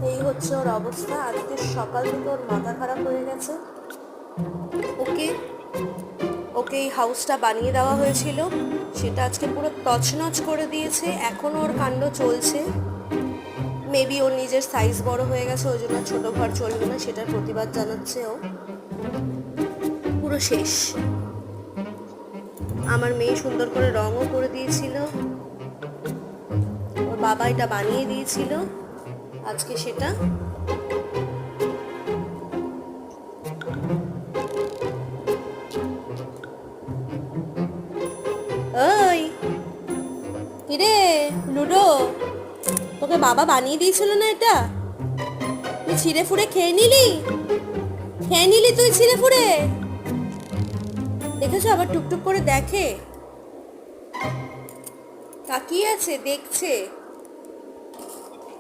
এই হচ্ছে ওর অবস্থা। আজকে সকাল থেকে ওর মাথা খারাপ হয়ে গেছে। ওকে ওকে এই হাউসটা বানিয়ে দেওয়া হয়েছিল, সেটা আজকে পুরো তছনছ করে দিয়েছে। এখনও ওর কাণ্ড চলছে। মেবি ওর নিজের সাইজ বড় হয়ে গেছে, ওই জন্য ছোট ঘর চলবে না, সেটার প্রতিবাদ জানাচ্ছে ও। পুরো শেষ। আমার মেয়ে সুন্দর করে রঙও করে দিয়েছিল, ওর বাবা এটা বানিয়ে দিয়েছিল, আজকে সেটা ওই কিরে লুডো, তোকে বাবা বানিয়ে দিয়েছিল না এটা? তুই ছিঁড়ে ফুড়ে খেয়ে নিলি? তুই ছিঁড়ে ফুড়ে? দেখেছো আবার টুকটুক করে দেখে, তাকিয়ে আছে, দেখছে।